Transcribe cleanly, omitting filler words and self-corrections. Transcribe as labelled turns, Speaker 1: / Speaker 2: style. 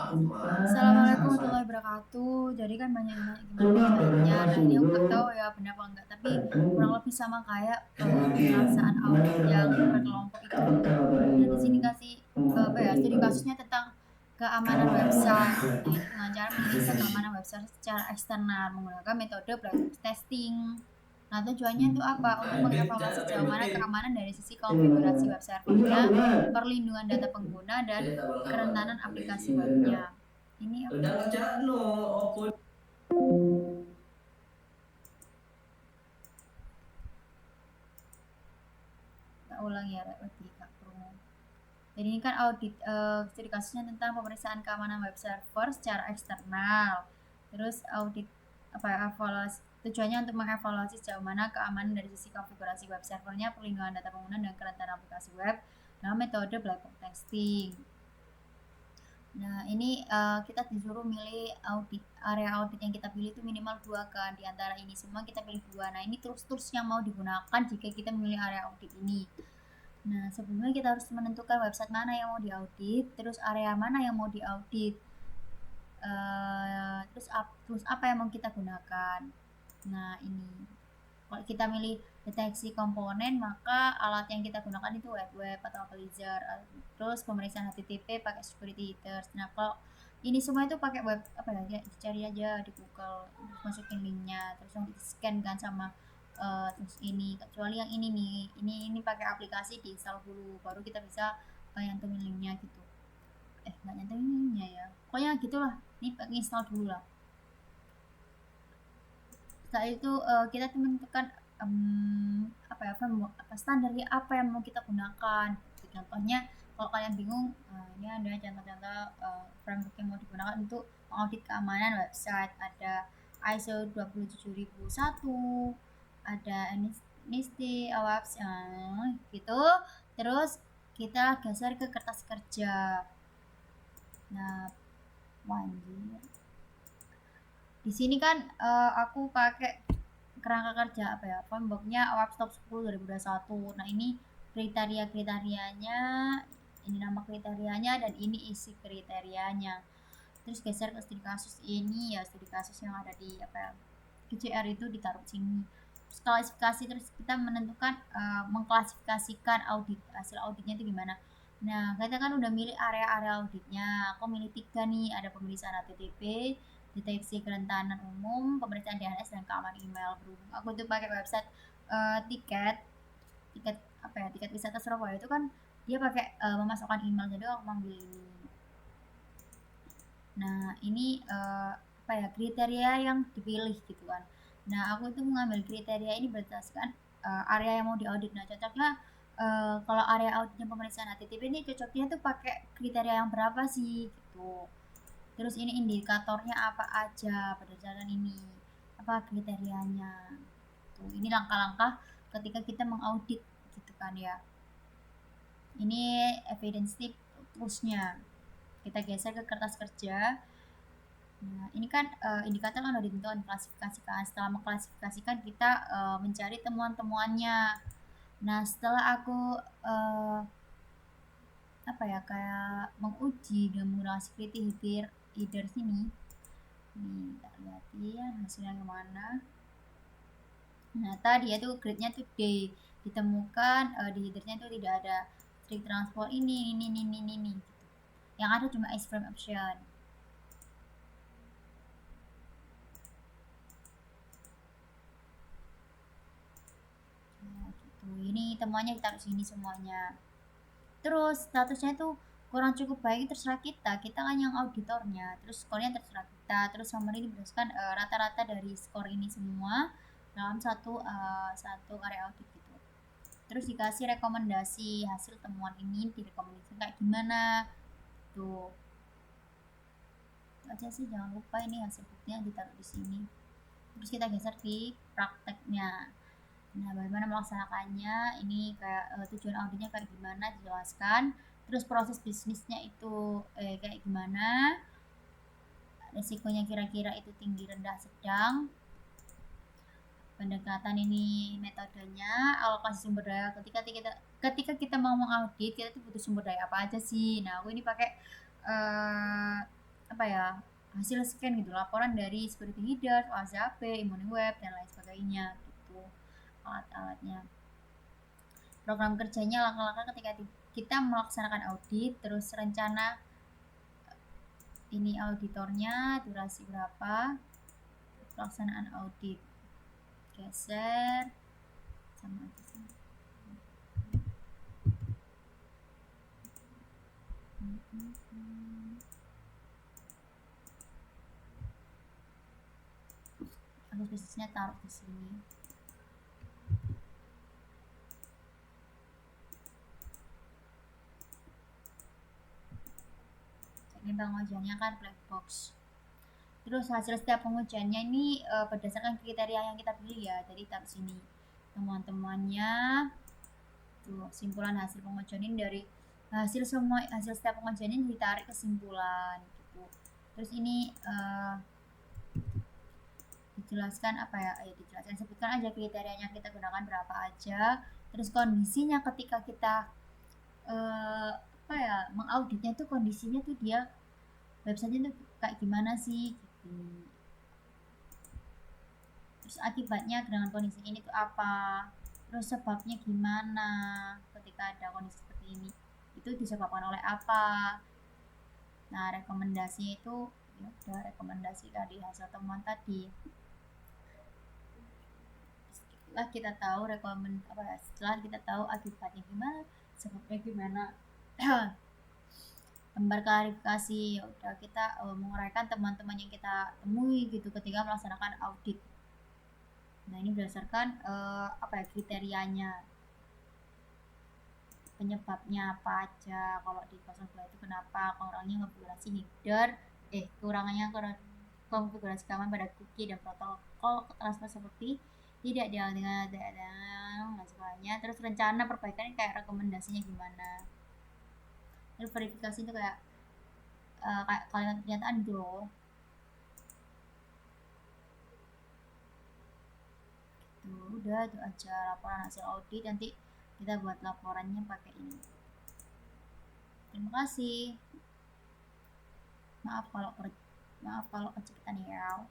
Speaker 1: Assalamualaikum warahmatullahi wabarakatuh. Jadi kan banyak yang nanya gimana caranya. Nah ini aku nggak tahu ya benar apa enggak. Tapi kurang lebih sama kayak pelaksanaan audit yang berkelompok itu. Nah di sini kasih apa ya studi kasusnya tentang keamanan website. Nah itu dengan cara memeriksa keamanan website secara eksternal menggunakan metode black box testing. Nah tujuannya itu apa? Untuk mengevaluasi sejauh mana keamanan dari sisi konfigurasi web servernya, perlindungan data pengguna, dan kerentanan aplikasi webnya. Ini apa ya? Tak ulang ya, lagi Kak Promo. Jadi ini kan audit studi kasusnya tentang pemeriksaan keamanan web server secara eksternal. Terus audit apa ya, evaluasi tujuannya untuk mengevaluasi sejauh mana keamanan dari sisi konfigurasi web servernya, perlindungan data pengguna, dan kerentanan aplikasi web dengan metode black box testing. Nah, ini kita disuruh milih audit. Area audit yang kita pilih itu minimal 2 kan. Di antara ini semua kita pilih 2. Nah, ini tools-tools yang mau digunakan jika kita memilih area audit ini. Nah, sebelumnya kita harus menentukan website mana yang mau diaudit, terus area mana yang mau diaudit. Terus apa yang mau kita gunakan. Nah, ini. Kalau kita milih deteksi komponen, maka alat yang kita gunakan itu web atau Blazor. Terus pemeriksaan HTTP pakai security headers. Nah, kalau ini semua itu pakai web apa ya? Cari aja di Google, masukin linknya, terus yang di scan kan sama terus ini. Kecuali yang ini nih, ini pakai aplikasi diinstal dulu, baru kita bisa nyantumin linknya gitu. Nggak nyantumin linknya ya. Pokoknya gitulah. Ini install dulu lah. Setelah itu kita menentukan apa ya standarnya apa yang mau kita gunakan. Contohnya kalau kalian bingung, ini ada contoh-contoh framework yang mau digunakan untuk mengaudit keamanan website. Ada ISO 27001, ada NIST, AWACS, gitu. Terus kita geser ke kertas kerja. Nah, lanjut. Di sini kan aku pakai kerangka kerja apa ya, frameworknya AWACS Top 10 2021. Nah ini kriteria-kriterianya, ini nama kriterianya, dan ini isi kriterianya. Terus geser ke studi kasus ini ya, studi kasus yang ada di apa ya, QCR itu ditaruh sini. Terus klasifikasi, terus kita menentukan mengklasifikasikan hasil auditnya itu gimana. Nah kita kan udah milih area-area auditnya. Aku milih 3 nih, ada pemeriksaan HTTP, deteksi kerentanan umum, pemeriksaan DNS, dan keamanan email. Berhubung aku tuh pakai website tiket apa ya, tiket wisata Surabaya itu kan dia pakai memasukkan email, jadi aku ambil ini. Nah ini apa ya, kriteria yang dipilih gitu kan. Nah aku itu mengambil kriteria ini berdasarkan area yang mau diaudit. Nah cocoknya kalau area auditnya pemeriksaan HTTP ini cocoknya tuh pakai kriteria yang berapa sih gitu. Terus ini indikatornya apa aja berdasarkan ini, apa kriterianya. Tuh, ini langkah-langkah ketika kita mengaudit gitu kan ya. Ini evidence tip toolsnya. Kita geser ke kertas kerja. Nah, ini kan indikator kan udah ditentukan, klasifikasikan. Setelah mengklasifikasikan, kita mencari temuan-temuannya. Nah, setelah aku apa ya, kayak menguji dan menggunakan security header sini. Nih, kita lihat ya hasilnya kemana. Nah, tadi itu grade-nya tuh D. Ditemukan di headernya itu tidak ada strict transport ini gitu. Yang ada cuma iframe option. Nah, gitu. Ini temuannya ditaruh sini semuanya. Terus statusnya itu kurang cukup baik, terserah kita kan yang auditornya. Terus skornya terserah kita. Terus summary ini berdasarkan rata-rata dari skor ini semua dalam satu area audit gitu. Terus dikasih rekomendasi hasil temuan ini, direkomendasikan kayak gimana tuh. Itu aja sih, jangan lupa ini hasil buktinya ditaruh di sini. Terus kita geser di prakteknya. Nah, bagaimana melaksanakannya, ini kayak tujuan auditnya kayak gimana dijelaskan. Terus proses bisnisnya itu kayak gimana, resikonya kira-kira itu tinggi, rendah, sedang, pendekatan ini metodenya, alokasi sumber daya. Ketika kita mau mengaudit, kita tuh butuh sumber daya apa aja sih. Nah aku ini pakai ya, hasil scan gitu, laporan dari security leader, OACAP, Imuniweb dan lain sebagainya gitu alat-alatnya. Program kerjanya langkah-langkah ketika kita melaksanakan audit, terus rencana ini auditornya, durasi berapa, pelaksanaan audit, geser sama aja sih. Aku bisnisnya taruh di sini. Ini pengujiannya kan black box. Terus hasil setiap pengujiannya ini berdasarkan kriteria yang kita pilih ya. Jadi taruh sini temuan-temuannya. Tuh, simpulan hasil pengujian ini dari hasil setiap pengujian ini ditarik kesimpulan gitu. Terus ini dijelaskan apa ya? Dijelaskan, sebutkan aja kriterianya kita gunakan berapa aja. Terus kondisinya ketika kita mengauditnya tuh kondisinya tuh dia websitenya tuh kayak gimana sih gitu. Terus akibatnya dengan kondisi ini tuh apa, terus sebabnya gimana ketika ada kondisi seperti ini, itu disebabkan oleh apa. Nah, rekomendasi itu ya udah, rekomendasi tadi hasil temuan tadi. Setelah kita tahu setelah kita tahu akibatnya gimana, sebabnya gimana, lembar klarifikasi ya udah kita menguraikan teman-teman yang kita temui gitu ketika melaksanakan audit. Nah, ini berdasarkan kriterianya, penyebabnya apa aja. Kalau di 02 itu kenapa orangnya konfigurasi header, kekurangannya konfigurasi keamanan pada cookie dan protokol transfer seperti tidak jalan dengan dan sebagainya. Terus rencana perbaikannya kayak rekomendasinya gimana. Terus verifikasi itu kayak kalimat pernyataan gitu loh. Udah itu aja laporan hasil audit, nanti kita buat laporannya pakai ini. Terima kasih. Maaf kalau kecepatan ya.